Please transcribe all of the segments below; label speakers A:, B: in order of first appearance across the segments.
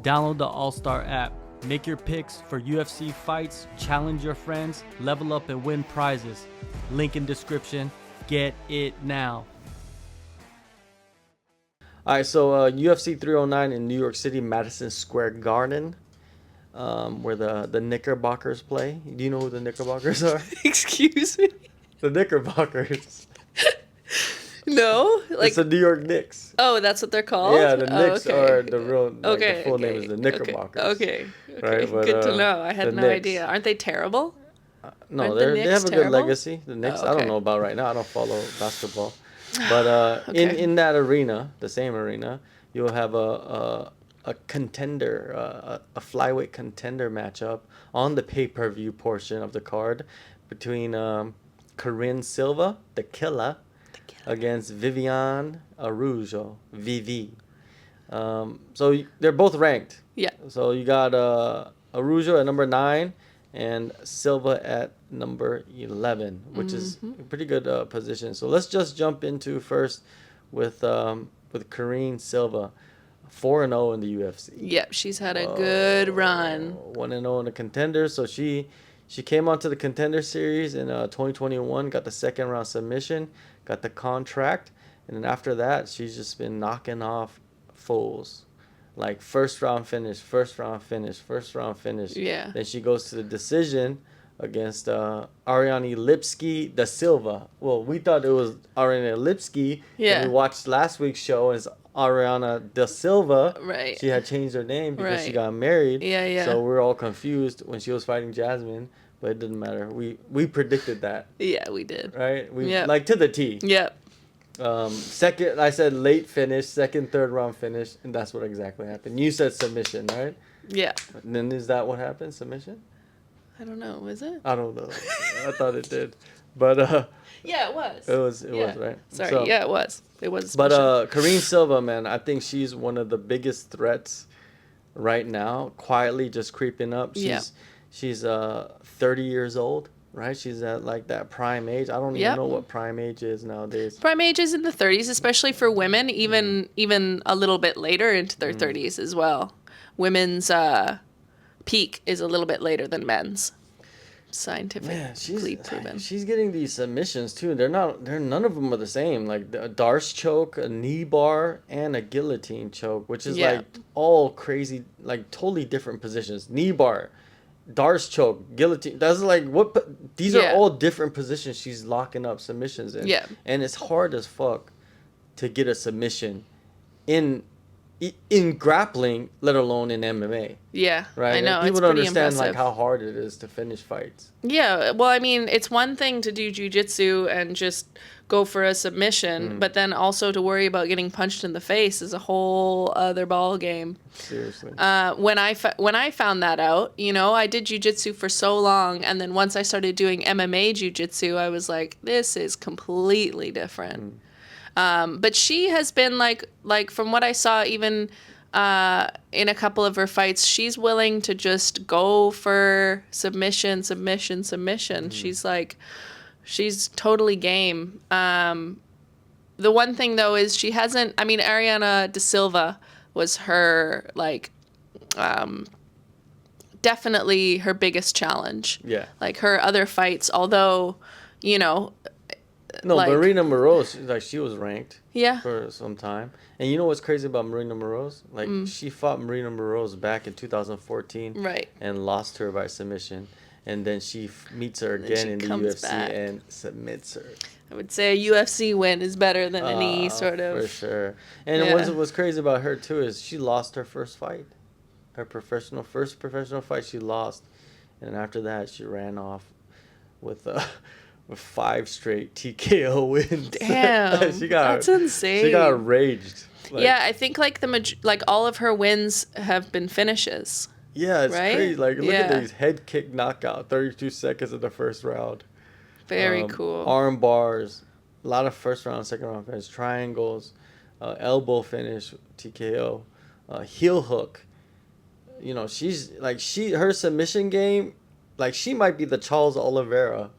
A: Download the AllStar app. Make your picks for UFC fights, challenge your friends, level up and win prizes. Link in description. Get it now. All right, so UFC 309 in New York City, Madison Square Garden, where the Knickerbockers play. Do you know who the Knickerbockers are?
B: Excuse me?
A: The Knickerbockers.
B: No?
A: It's the New York Knicks.
B: Oh, that's what they're called?
A: Yeah, the Knicks
B: okay.
A: are the real, the full name is the Knickerbockers.
B: Okay.
A: Right? But,
B: good to know. I had no
A: Knicks.
B: idea. Aren't they terrible?
A: No,
B: Aren't the
A: they have
B: Knicks
A: a good
B: terrible?
A: legacy. The Knicks,
B: Oh,
A: I don't
B: okay.
A: know about right now. I don't follow basketball. But in that arena, the same arena, you'll have a contender, a flyweight contender matchup on the pay-per-view portion of the card between Karine Silva, the killer, against Viviane Araujo, VV. So they're both ranked.
B: Yeah.
A: So you got Araujo at number 9 and Silva at number 11, which is a pretty good position. So let's just jump into first with Karine Silva, 4-0 in the UFC.
B: Yep, she's had a good run.
A: 1-0 in the contender. So she came onto the contender series in 2021, got the second round submission, got the contract, and then after that, she's just been knocking off fools. Like first round finish.
B: Yeah.
A: Then she goes to the decision against Ariane Lipski da Silva. Well, we thought it was Ariane Lipski.
B: Yeah.
A: And we watched last week's show as Ariana da Silva.
B: Right.
A: She had changed her name because
B: Right.
A: she got married.
B: Yeah.
A: So we were all confused when she was fighting Jasmine, but it didn't matter. We predicted that,
B: Yeah, we did.
A: right? We
B: Yep.
A: like to the T.
B: Yep.
A: Second, I said late finish, second, third round finish, and that's what exactly happened. You said submission, right?
B: Yeah.
A: And then is that what happened? Submission?
B: I don't know. Was it?
A: I don't know. I thought it did, but
B: Yeah, it was.
A: it was right.
B: Sorry.
A: So,
B: Yeah, it was. It was.
A: But Karine Silva, man, I think she's one of the biggest threats right now. Quietly, just creeping up. She's 30 years old, right? She's at like that prime age. I don't even know what prime age is nowadays.
B: Prime age is in the 30s, especially for women, even a little bit later into their 30s as well. Women's peak is a little bit later than men's. Scientifically proven.
A: She's getting these submissions too. None of them are the same. Like a Darce choke, a knee bar, and a guillotine choke, which is like all crazy, like totally different positions. Knee bar, Darce choke, guillotine. That's like these are all different positions she's locking up submissions in.
B: Yeah.
A: And it's hard as fuck to get a submission in grappling, let alone in MMA.
B: Yeah,
A: Right.
B: I know.
A: And people
B: it's
A: don't
B: pretty
A: understand
B: impressive.
A: like how hard it is to finish fights.
B: Yeah, well, I mean, it's one thing to do jiu-jitsu and just go for a submission, but then also to worry about getting punched in the face is a whole other ball game.
A: Seriously.
B: When I found that out, I did jiu-jitsu for so long, and then once I started doing MMA jiu-jitsu, I was like, this is completely different. But she has been like from what I saw, even in a couple of her fights, she's willing to just go for submission. She's totally game. The one thing though is she hasn't. I mean, Ariana da Silva was her definitely her biggest challenge.
A: Yeah.
B: Like her other fights, although
A: No,
B: like-
A: Marina Moroz, she was ranked
B: Yeah.
A: for some time. And you know what's crazy about Marina Moroz? Like, she fought Marina Moroz back in 2014.
B: Right.
A: And lost her by submission. And then she meets her
B: then
A: again
B: she
A: in the
B: comes
A: UFC
B: back.
A: and submits her.
B: I would say a UFC win is better than any sort of.
A: For sure. And what's crazy about her, too, is she lost her first fight. Her first professional fight she lost. And after that, she ran off with 5 straight TKO wins.
B: Damn, that's insane.
A: She got raged.
B: Yeah, I think like all of her wins have been finishes.
A: Yeah, it's
B: right?
A: crazy. Like, look at
B: Yeah.
A: these head kick knockout, 32 seconds in the first round.
B: Very cool.
A: Arm bars, a lot of first round, second round finish, triangles, elbow finish, TKO, heel hook. She's like her submission game, like she might be the Charles Oliveira.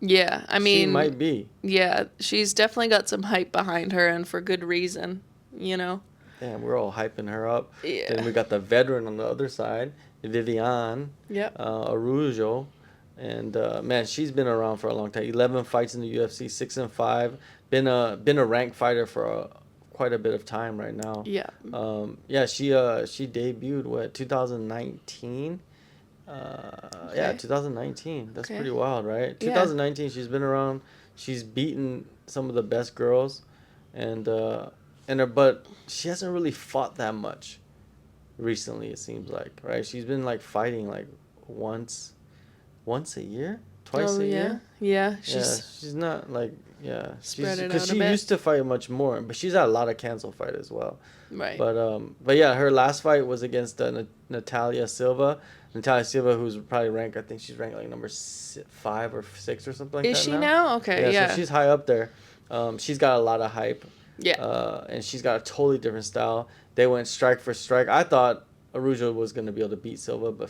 B: Yeah, I mean,
A: she might be.
B: Yeah, she's definitely got some hype behind her, and for good reason.
A: damn, we're all hyping her up.
B: Yeah.
A: Then we got the veteran on the other side, Viviane,
B: Yep.
A: Araujo, and man, she's been around for a long time. 11 fights in the UFC, 6-5. Been a ranked fighter for quite a bit of time right now.
B: Yeah.
A: Yeah, she debuted what 2019. Yeah, 2019. That's
B: Okay.
A: pretty wild, right?
B: Yeah.
A: 2019. She's been around. She's beaten some of the best girls, and but she hasn't really fought that much recently. It seems like, right? She's been like fighting like once a year, twice a year.
B: Yeah.
A: Yeah, she's not like
B: Spread it
A: because
B: out a
A: she
B: bit.
A: used to fight much more, but she's had a lot of cancel fight as well.
B: Right.
A: But yeah, her last fight was against Natalia Silva. Natalia Silva, who's probably ranked, I think she's ranked like number 5 or 6 or something like
B: Is
A: that
B: she
A: now.
B: now? Okay. Yeah.
A: So she's high up there. She's got a lot of hype.
B: Yeah.
A: And she's got a totally different style. They went strike for strike. I thought Araujo was going to be able to beat Silva, but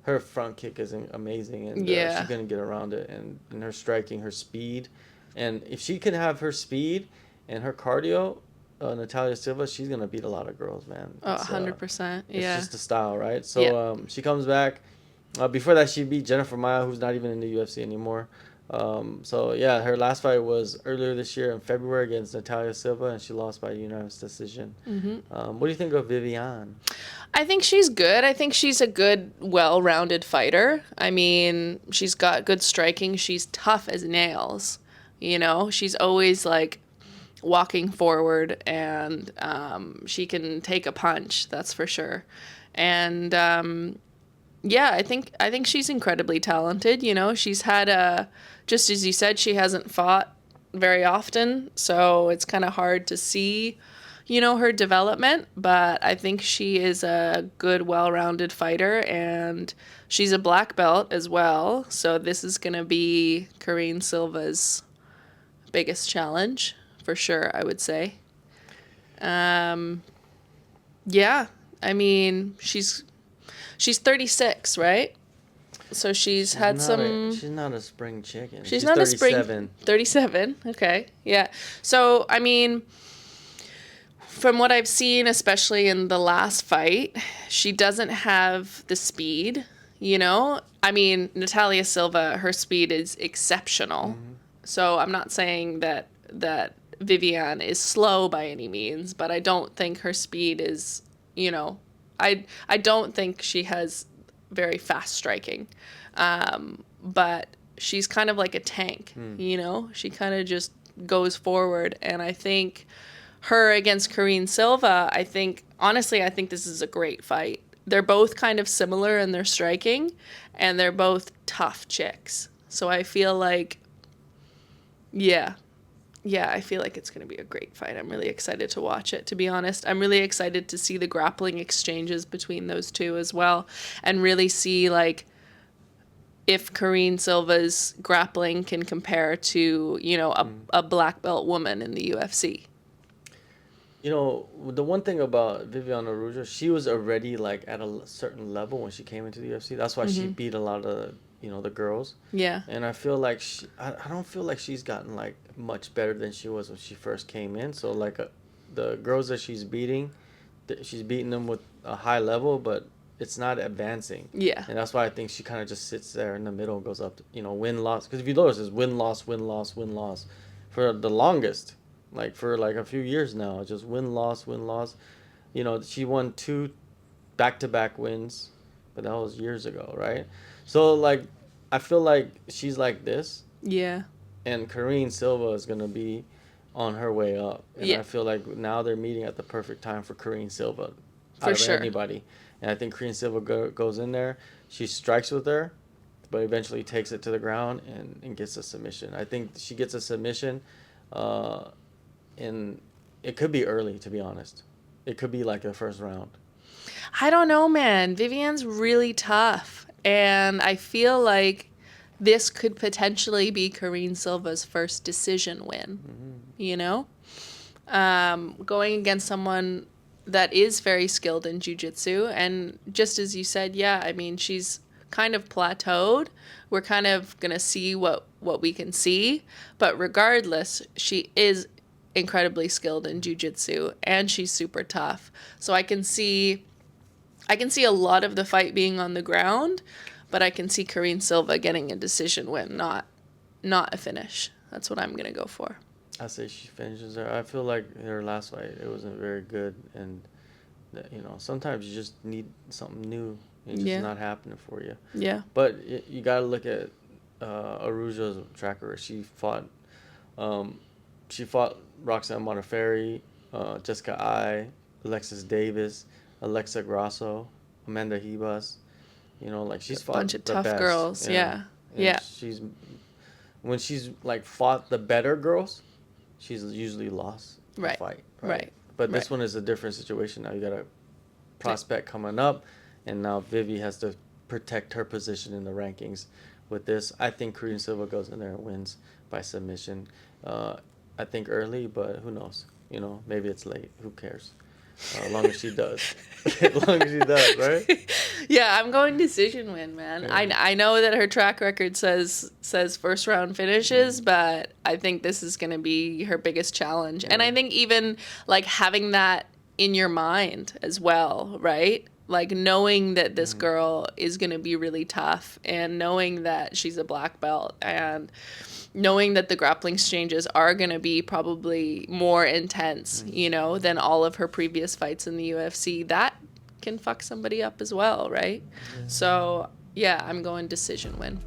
A: her front kick is amazing, and
B: Yeah.
A: she's going to get around it. And her striking, her speed. And if she can have her speed and her cardio, Natalia Silva, she's going to beat a lot of girls, man.
B: Oh, 100%. Yeah.
A: It's just the style, right? So she comes back. Before that, she beat Jennifer Maia, who's not even in the UFC anymore. So yeah, her last fight was earlier this year in February against Natalia Silva, and she lost by unanimous decision. What do you think of Viviane?
B: I think she's good. I think she's a good, well-rounded fighter. I mean, she's got good striking. She's tough as nails. You know, she's always like walking forward, and she can take a punch. That's for sure. And yeah, I think she's incredibly talented. You know, she's had just as you said, she hasn't fought very often, so it's kind of hard to see, you know, her development. But I think she is a good, well-rounded fighter, and she's a black belt as well. So this is gonna be Karine Silva's biggest challenge for sure, I would say. Yeah, I mean, she's 36, right? So she's had some.
A: She's not a spring chicken.
B: She's not
A: 37.
B: a spring. 37. Okay. Yeah. So I mean, from what I've seen, especially in the last fight, she doesn't have the speed. You know, I mean, Natalia Silva, her speed is exceptional. So I'm not saying that Viviane is slow by any means, but I don't think her speed is, you know, I don't think she has very fast striking. But she's kind of like a tank, you know? She kind of just goes forward, and I think her against Karine Silva, honestly, I think this is a great fight. They're both kind of similar in their striking, and they're both tough chicks. So I feel like, yeah, I feel like it's going to be a great fight. I'm really excited to watch it, to be honest. I'm really excited to see the grappling exchanges between those two as well, and really see, like, if Karine Silva's grappling can compare to, you know, a black belt woman in the UFC.
A: You know, the one thing about Viviane Araujo, she was already like at a certain level when she came into the UFC. That's why she beat a lot of, you know, the girls.
B: Yeah.
A: And I feel like I don't feel like she's gotten like much better than she was when she first came in. So like the girls that she's beating them with a high level, but it's not advancing.
B: Yeah.
A: And that's why I think she kind of just sits there in the middle and goes up to, you know, win loss. Because if you notice, it's win loss, win loss, win loss for the longest. Like for like a few years now, just win loss, win loss. You know, she won 2 back-to-back wins, but that was years ago, right? So like, I feel like she's like this,
B: Yeah.
A: and Karine Silva is gonna be on her way up, and I feel like now they're meeting at the perfect time for Karine Silva, out of anybody. And I think Karine Silva goes in there, she strikes with her, but eventually takes it to the ground and gets a submission. I think she gets a submission. And it could be early, to be honest. It could be like the first round.
B: I don't know, man. Viviane's really tough. And I feel like this could potentially be Karine Silva's first decision win. You know? Going against someone that is very skilled in jiu-jitsu. And just as you said, yeah, I mean, she's kind of plateaued. We're kind of going to see what we can see. But regardless, she is incredibly skilled in jiu-jitsu, and she's super tough. So I can see a lot of the fight being on the ground, but I can see Karine Silva getting a decision win, not a finish. That's what I'm gonna go for.
A: I say she finishes her. I feel like her last fight, it wasn't very good, and sometimes you just need something new. It's just not happening for you.
B: Yeah.
A: But you got to look at Araujo's track record. She fought Roxanne Modafferi, Jessica Ai, Alexis Davis, Alexa Grasso, Amanda Ribas. She's fought
B: bunch of
A: the
B: tough
A: best.
B: girls. Yeah.
A: When she's fought the better girls, she's usually lost the fight.
B: Right.
A: But this one is a different situation. Now you got a prospect coming up, and now Vivi has to protect her position in the rankings. With this, I think Karine Silva goes in there and wins by submission. I think early, but who knows? Maybe it's late. Who cares? As long as she does. As long as she does, right?
B: Yeah, I'm going decision win, man.
A: Yeah.
B: I know that her track record says first round finishes, but I think this is going to be her biggest challenge. And I think even having that in your mind as well, right? Knowing that this girl is going to be really tough, and knowing that she's a black belt, and knowing that the grappling exchanges are going to be probably more intense, than all of her previous fights in the UFC, that can fuck somebody up as well, right? Yeah. So, yeah, I'm going decision win.